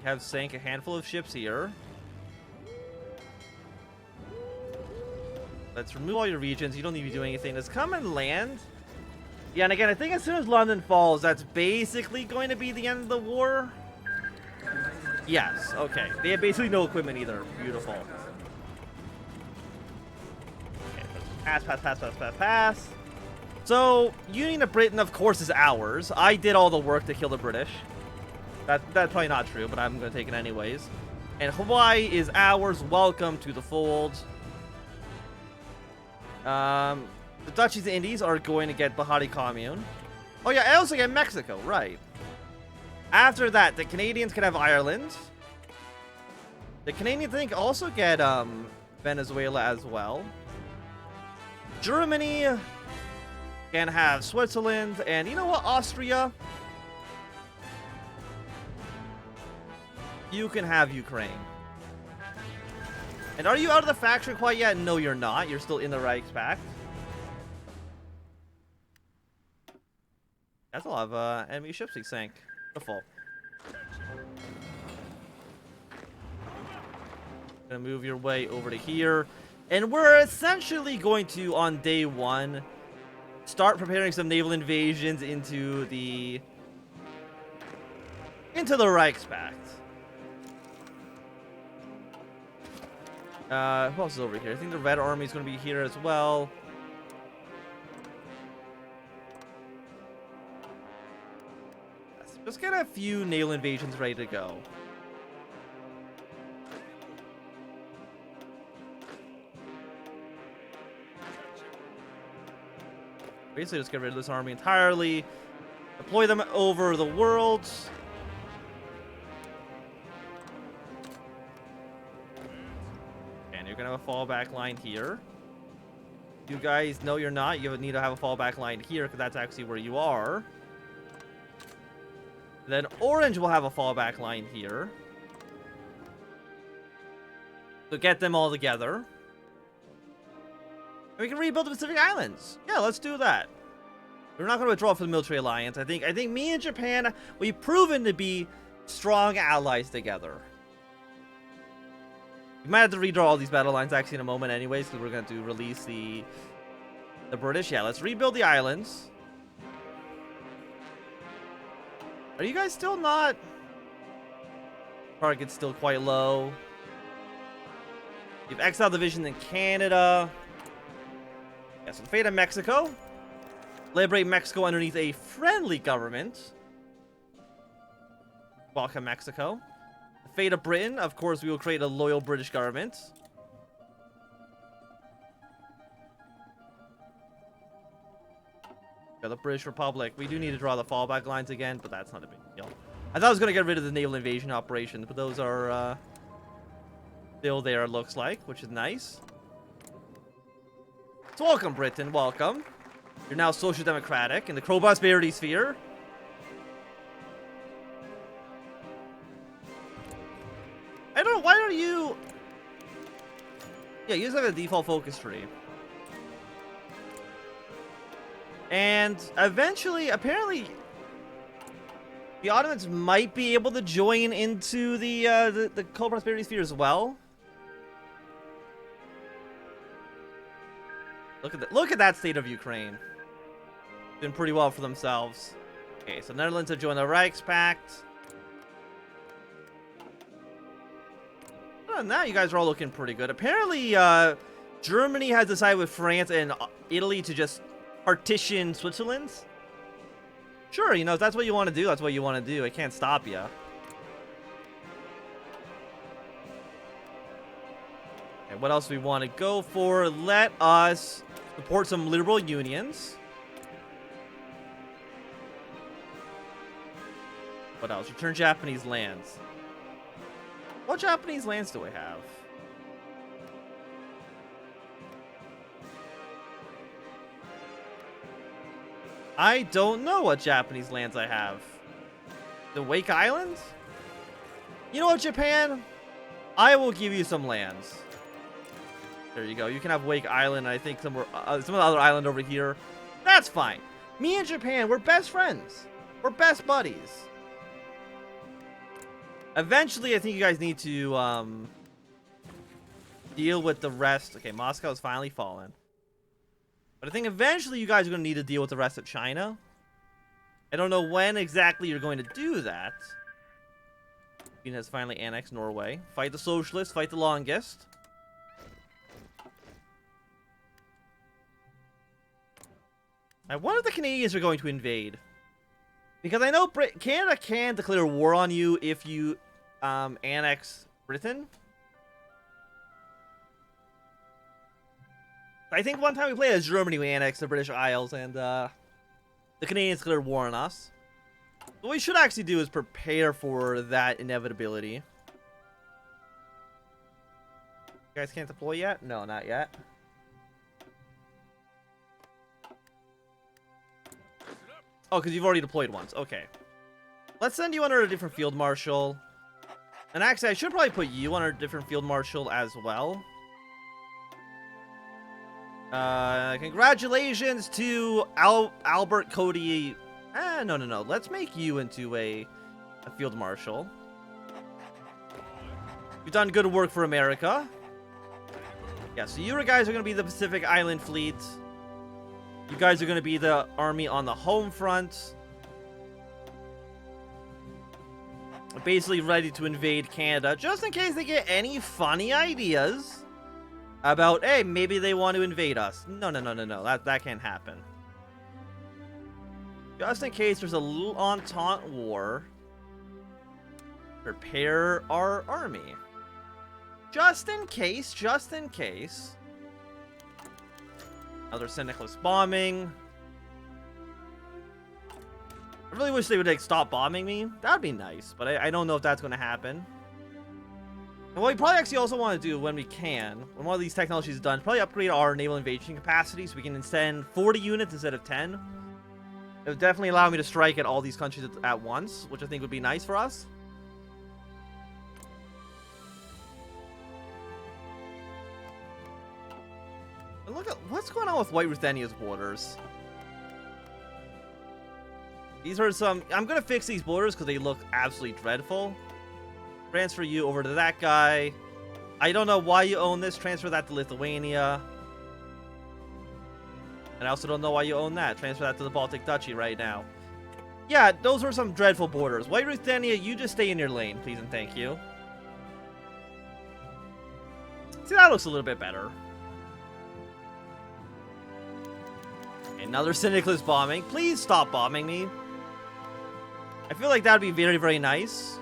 have sank a handful of ships here. Let's remove all your regions. You don't need to be doing anything. Let's come and land. Yeah, and again, I think as soon as London falls, that's basically going to be the end of the war. Yes, okay. They have basically no equipment either. Beautiful. Okay, pass. So, Union of Britain, of course, is ours. I did all the work to kill the British. That's probably not true, but I'm going to take it anyways. And Hawaii is ours. Welcome to the fold. The Duchies and Indies are going to get Bahari Commune. Oh yeah, I also get Mexico, right. After that, the Canadians can have Ireland. The Canadians, I think, also get Venezuela as well. Germany can have Switzerland. And you know what, Austria? You can have Ukraine. And are you out of the faction quite yet? No, you're not. You're still in the Reichspakt. That's a lot of enemy ships we sank. Beautiful. Gonna move your way over to here. And we're essentially going to, on day one, start preparing some naval invasions into the Reichspakt. Who else is over here? I think the Red Army is going to be here as well. Just get a few naval invasions ready to go. Basically, just get rid of this army entirely. Deploy them over the world. And you're going to have a fallback line here. You guys, no, you're not. You need to have a fallback line here because that's actually where you are. Then Orange will have a fallback line here. So get them all together. And we can rebuild the Pacific Islands. Yeah, let's do that. We're not going to withdraw from the military alliance. I think me and Japan, we've proven to be strong allies together. We might have to redraw all these battle lines actually in a moment anyways, because we're going to release the British. Yeah, let's rebuild the islands. Are you guys still not? Target's still quite low. You've exiled division in Canada. Yes, yeah, so fate of Mexico. Liberate Mexico underneath a friendly government. Welcome, Mexico. The fate of Britain. Of course, we will create a loyal British government. The British Republic. We do need to draw the fallback lines again, but that's not a big deal. I thought I was going to get rid of the naval invasion operations, but those are still there, it looks like, which is nice. So welcome, Britain. Welcome. You're now social democratic in the Crow-Prosperity sphere. I don't know. Why are you... Yeah, you just have a default focus tree. And eventually, apparently, the Ottomans might be able to join into the co-prosperity sphere as well. Look at that state of Ukraine. Doing pretty well for themselves. Okay, so Netherlands have joined the Reichspakt. Now you guys are all looking pretty good. Apparently, Germany has decided with France and Italy to just partition Switzerland. Sure, you know, if that's what you want to do, that's what you want to do. I can't stop you. And what else do we want to go for? Let us support some liberal unions. What else? Return Japanese lands. What Japanese lands do I have? I don't know what Japanese lands I have. The Wake Islands? You know what, Japan? I will give you some lands. There you go. You can have Wake Island. I think some other island over here. That's fine. Me and Japan, we're best friends. We're best buddies. Eventually, I think you guys need to deal with the rest. Okay, Moscow's finally fallen. But I think eventually you guys are going to need to deal with the rest of China. I don't know when exactly you're going to do that. Sweden has finally annexed Norway. Fight the socialists, fight the longest. I wonder if the Canadians are going to invade. Because I know Canada can declare war on you if you annex Britain. I think one time we played as Germany, we annexed the British Isles, and the Canadians declared war on us. What we should actually do is prepare for that inevitability. You guys can't deploy yet? No, not yet. Oh, because you've already deployed once. Okay. Let's send you under a different field marshal. And actually, I should probably put you under a different field marshal as well. Congratulations to Albert Cody. No. Let's make you into a field marshal. You've done good work for America. Yeah, so you guys are going to be the Pacific Island Fleet. You guys are going to be the army on the home front. Basically ready to invade Canada, just in case they get any funny ideas about, hey, maybe they want to invade us. No. That can't happen. Just in case there's a little Entente war, prepare our army. Just in case. Another St. Nicholas bombing. I really wish they would stop bombing me. That'd be nice, but I don't know if that's going to happen. And what we probably actually also want to do when we can, when one of these technologies is done, is probably upgrade our naval invasion capacity so we can send 40 units instead of 10. It would definitely allow me to strike at all these countries at once, which I think would be nice for us. And look at what's going on with White Ruthenia's borders. These are some... I'm going to fix these borders because they look absolutely dreadful. Transfer you over to that guy. I don't know why you own this. Transfer that to Lithuania. And I also don't know why you own that. Transfer that to the Baltic Duchy right now. Yeah, those were some dreadful borders. White Ruthenia, you just stay in your lane, please and thank you. See, that looks a little bit better. Another St. Nicholas bombing. Please stop bombing me. I feel like that would be very, very nice.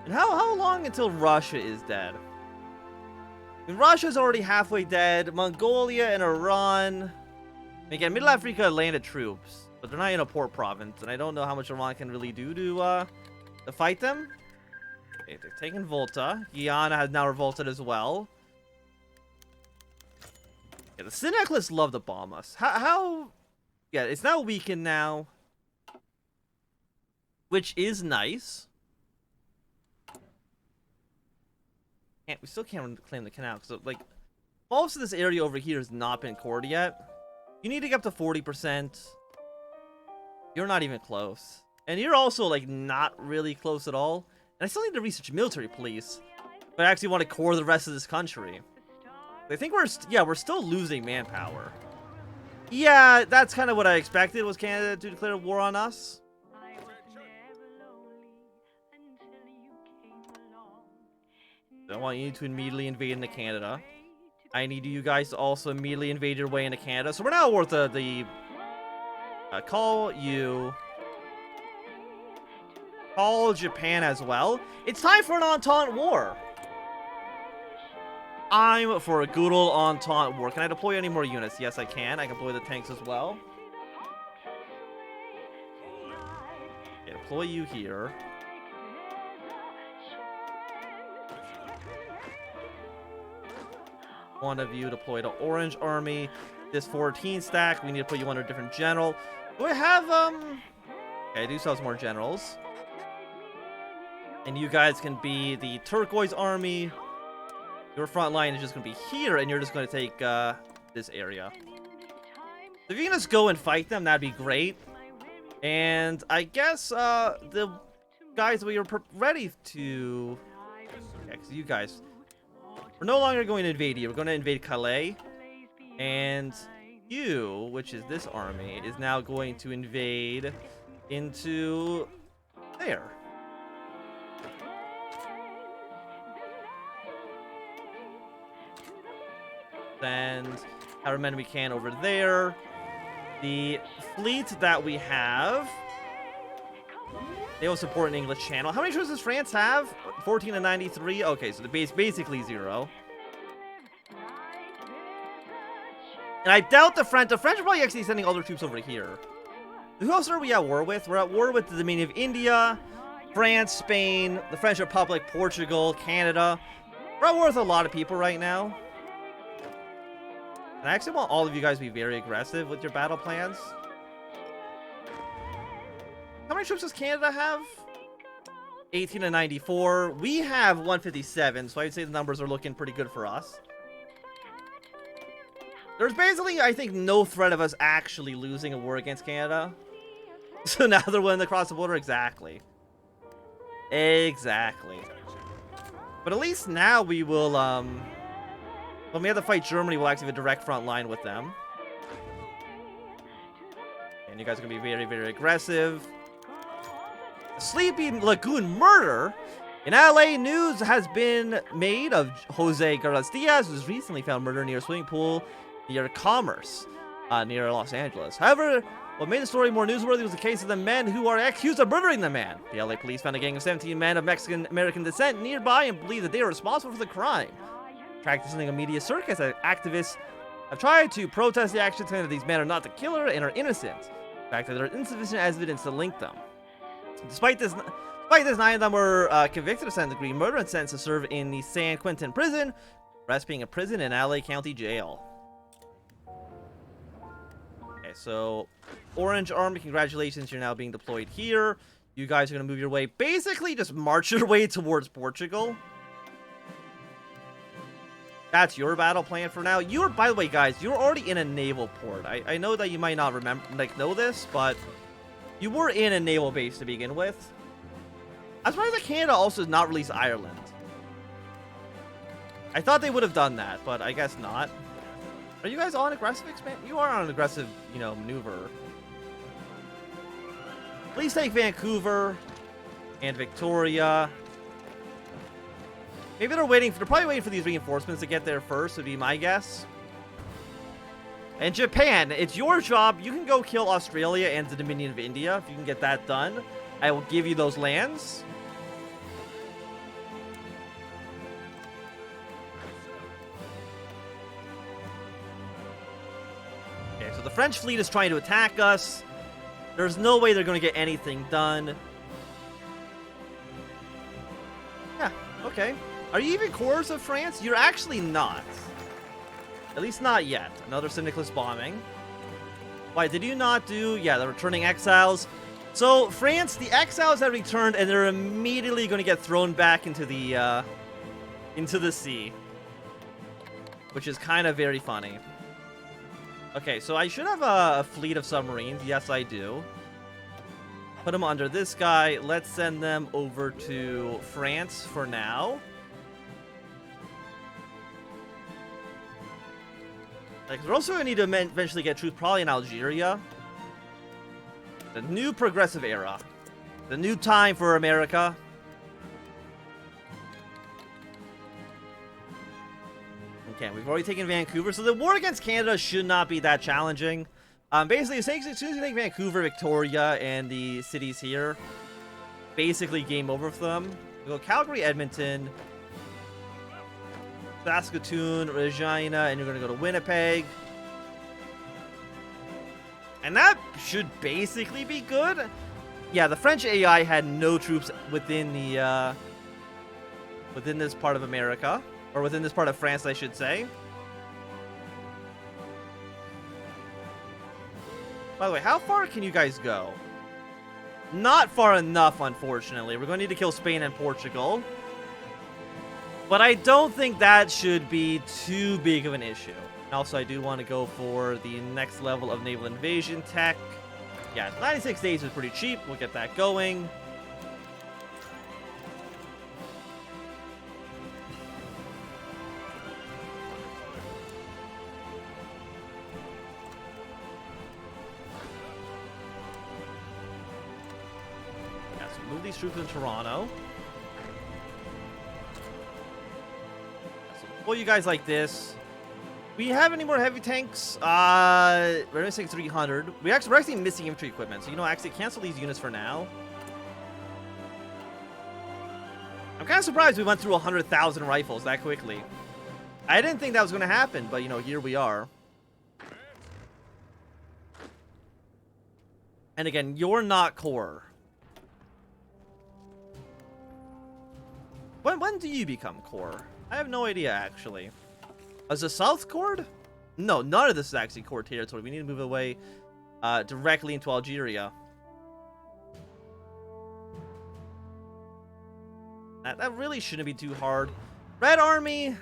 And how long until Russia is dead? I mean, Russia's already halfway dead. Mongolia and Iran. Again, Middle Africa landed troops, but they're not in a port province, and I don't know how much Iran can really do to fight them. Okay, they're taking Volta. Guyana has now revolted as well. Yeah, the St. Nicholas love to bomb us. How? Yeah, it's now weakened now, which is nice. We still can't claim the canal because, like, most of this area over here has not been cored yet. You need to get up to 40%. You're not even close. And you're also, like, not really close at all. And I still need to research military police. But I actually want to core the rest of this country. I think we're still losing manpower. Yeah, that's kind of what I expected, was Canada to declare war on us. I want you to immediately invade into Canada. I need you guys to also immediately invade your way into Canada. So we're now worth the call Japan as well. It's time for an Entente war. I'm for a good old Entente war. Can I deploy any more units? Yes, I can. I can deploy the tanks as well. Okay, deploy you here. One of you deploy to Orange Army. This 14 stack, we need to put you under a different general. Do I have, okay, I do still have some more generals. And you guys can be the Turquoise Army. Your front line is just going to be here, and you're just going to take this area. If you can just go and fight them, that'd be great. And I guess the guys, we are ready to... Yeah, because you guys... We're no longer going to invade you. We're going to invade Calais. And you, which is this army, is now going to invade into there. Send however many we can over there. The fleet that we have, they will support an English channel. How many troops does France have? 14 and 93. Okay, so the base basically 0. And I doubt the French are probably actually sending all their troops over here. Who else are we at war with? We're at war with the Dominion of India, France, Spain, the French Republic, Portugal, Canada. We're at war with a lot of people right now. And I actually want all of you guys to be very aggressive with your battle plans. How many troops does Canada have? 18 and 94. We have 157, so I'd say the numbers are looking pretty good for us. There's basically, I think, no threat of us actually losing a war against Canada. So now they're willing to cross the border? Exactly. Exactly. But at least now we will, when we have to fight Germany, we'll actually have a direct front line with them. And you guys are going to be very, very aggressive. Sleepy Lagoon murder. In LA, news has been made of Jose Garras Diaz, who was recently found murdered near a swimming pool near Commerce, near Los Angeles. However, what made the story more newsworthy was the case of the men who are accused of murdering the man. The LA police found a gang of 17 men of Mexican-American descent nearby and believe that they are responsible for the crime. Practicing a media circus, activists have tried to protest the action, saying that these men are not the killer and are innocent. The fact that there is insufficient evidence to link them. Despite this, 9 of them were convicted of second-degree murder and sentenced to serve in the San Quentin prison, the rest being a prison in LA County Jail. Okay, so Orange Army, congratulations, you're now being deployed here. You guys are going to move your way, basically just march your way towards Portugal. That's your battle plan for now. You're, by the way, guys, you're already in a naval port. I know that you might not know this, but you were in a naval base to begin with. I'm surprised that Canada also does not release Ireland. I thought they would have done that, but I guess not. Are you guys on aggressive expansion? You are on an aggressive, maneuver. Please take Vancouver and Victoria. Maybe they're probably waiting for these reinforcements to get there first, would be my guess. And Japan, it's your job. You can go kill Australia and the Dominion of India. If you can get that done, I will give you those lands. Okay, so the French fleet is trying to attack us. There's no way they're going to get anything done. Yeah, okay. Are you even cores of France? You're actually not. At least not yet. Another Syndicalist bombing. Why, did you not do... Yeah, the returning exiles. So, France, the exiles have returned, and they're immediately going to get thrown back into the sea. Which is kind of very funny. Okay, so I should have a fleet of submarines. Yes, I do. Put them under this guy. Let's send them over to France for now. Like, we're also going to need to eventually get troops probably in Algeria. The new progressive era. The new time for America. Okay, we've already taken Vancouver, so the war against Canada should not be that challenging. Basically, as soon as you take Vancouver, Victoria, and the cities here, basically game over for them. We go Calgary, Edmonton, Saskatoon, Regina, and you're going to go to Winnipeg. And that should basically be good. Yeah, the French AI had no troops within the within this part of America, or within this part of France, I should say. By the way, how far can you guys go? Not far enough, unfortunately. We're going to need to kill Spain and Portugal. But I don't think that should be too big of an issue. And also, I do want to go for the next level of naval invasion tech. Yeah, 96 days is pretty cheap. We'll get that going. Move these troops in Toronto. So pull you guys like this. We have any more heavy tanks? We're missing 300. We're actually missing infantry equipment. So, you know, actually cancel these units for now. I'm kind of surprised we went through 100,000 rifles that quickly. I didn't think that was going to happen, but, you know, here we are. And again, you're not core. When do you become core? I have no idea, actually. Is the South core? No, none of this is actually core territory. We need to move away directly into Algeria. That really shouldn't be too hard. Red Army,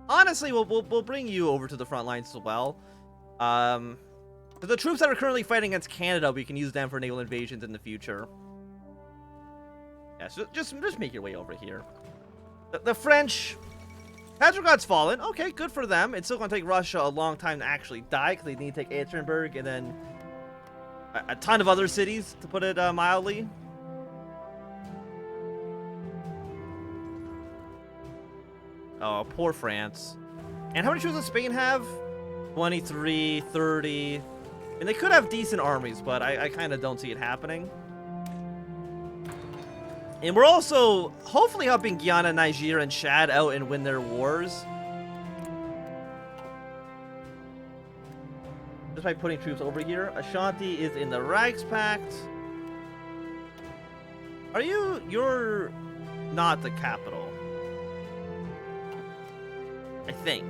honestly, we'll bring you over to the front lines as well. For the troops that are currently fighting against Canada, we can use them for naval invasions in the future. Yeah, so just make your way over here. The French, Petrograd's fallen. Okay, good for them. It's still going to take Russia a long time to actually die because they need to take Ekaterinburg and then a ton of other cities, to put it mildly. Oh, poor France. And how many troops does Spain have? 23, 30. And they could have decent armies, but I kind of don't see it happening. And we're also hopefully helping Guyana, Niger, and Chad out and win their wars. Just by putting troops over here. Ashanti is in the Reichspakt. You're not the capital. I think.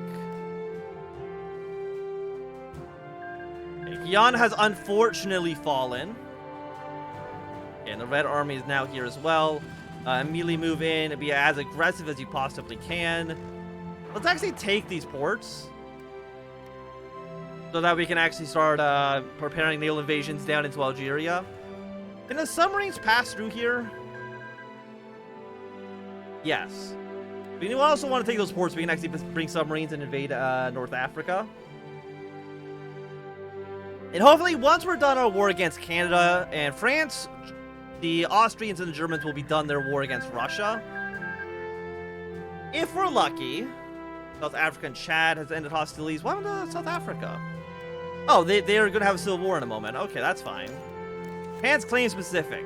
Guyana has unfortunately fallen. And the Red Army is now here as well. Immediately move in and be as aggressive as you possibly can. Let's actually take these ports. So that we can actually start preparing naval invasions down into Algeria. Can the submarines pass through here? Yes. We also want to take those ports so we can actually bring submarines and invade North Africa. And hopefully, once we're done our war against Canada and France, the Austrians and the Germans will be done their war against Russia. If we're lucky, South Africa and Chad has ended hostilities. What happened to South Africa? Oh, they are going to have a civil war in a moment. Okay, that's fine. Japan's claim specific.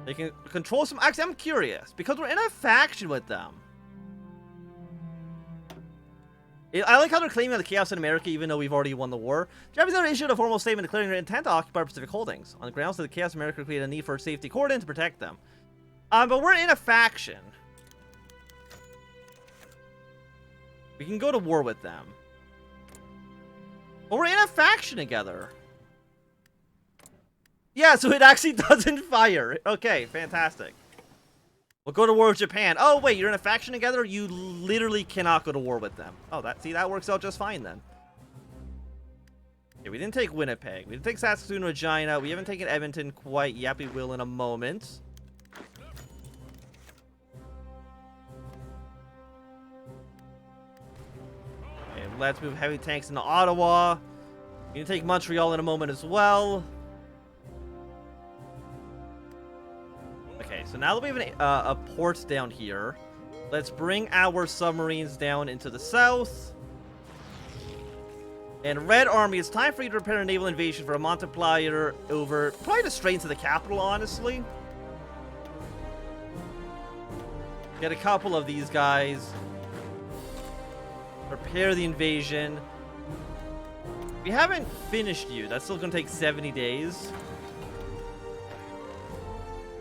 They can control some... Actually, I'm curious. Because we're in a faction with them. I like how they're claiming the chaos in America, even though we've already won the war. Japanese have issued a formal statement declaring their intent to occupy Pacific holdings on the grounds that the chaos in America created a need for a safety cordon to protect them. But we're in a faction. We can go to war with them. But we're in a faction together. Yeah, so it actually doesn't fire. Okay, fantastic. We'll go to war with Japan. Oh, wait, you're in a faction together? You literally cannot go to war with them. Oh, that works out just fine then. Okay, we didn't take Winnipeg. We didn't take Saskatoon, Regina. We haven't taken Edmonton quite yet. We will in a moment. Okay, let's move heavy tanks into Ottawa. We can take Montreal in a moment as well. Okay, so now that we have a port down here, let's bring our submarines down into the south. And Red Army, it's time for you to prepare a naval invasion for a multiplier over probably the straight into the capital, honestly. Get a couple of these guys. Prepare the invasion. We haven't finished you. That's still going to take 70 days.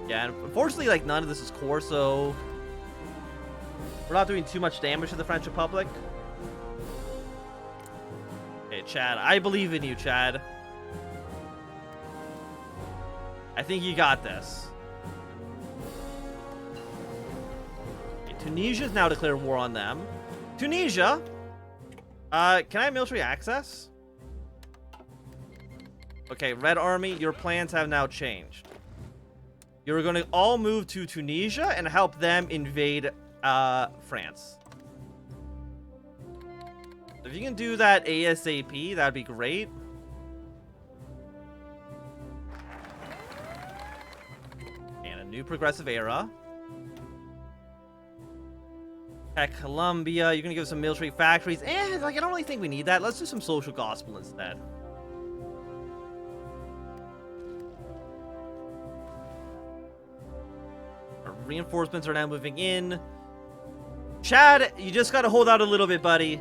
Yeah, and unfortunately, like, none of this is core, so we're not doing too much damage to the French Republic. Okay, Chad. I believe in you, Chad. I think you got this. Okay, Tunisia's now declared war on them. Tunisia, can I have military access? Okay, Red Army, your plans have now changed. You're going to all move to Tunisia and help them invade France. If you can do that ASAP, that'd be great. And a new progressive era. At Columbia, you're gonna give us some military factories. Like, I don't really think we need that. Let's do some social gospel instead. Our reinforcements are now moving in. Chad, you just gotta hold out a little bit, buddy.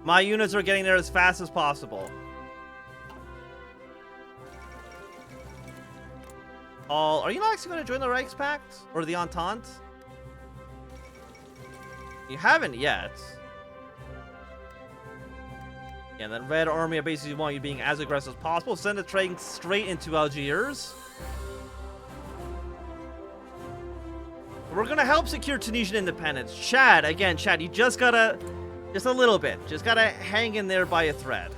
My units are getting there as fast as possible. Are you not actually going to join the Reichspact? Or the Entente? You haven't yet. Yeah, that Red Army, I basically want you being as aggressive as possible. Send the train straight into Algiers. We're going to help secure Tunisian independence. Chad, again, Chad, you just gotta... Just a little bit. Just gotta hang in there by a thread.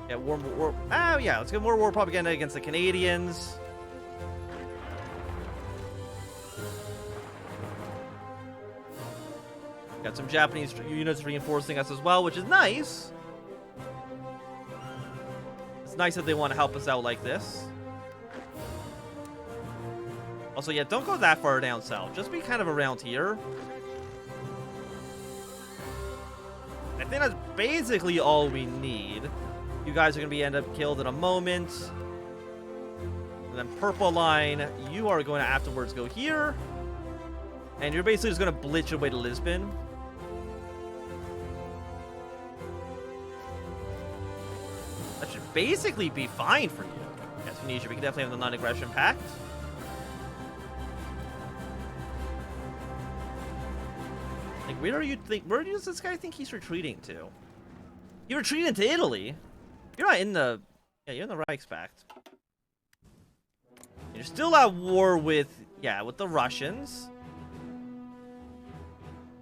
Yeah, oh, yeah. Let's get more war propaganda against the Canadians. Got some Japanese units reinforcing us as well, which is nice. It's nice that they want to help us out like this. Also, yeah, don't go that far down south. Just be kind of around here. I think that's basically all we need. You guys are going to end up killed in a moment. And then purple line, you are going to afterwards go here. And you're basically just going to blitz your way to Lisbon. That should basically be fine for you. Yes, Tunisia, we can definitely have the non-aggression pact. Like, where does this guy think he's retreating to? He retreated to Italy. You're not in the... Yeah, you're in the Reichspact. You're still at war with... Yeah, with the Russians.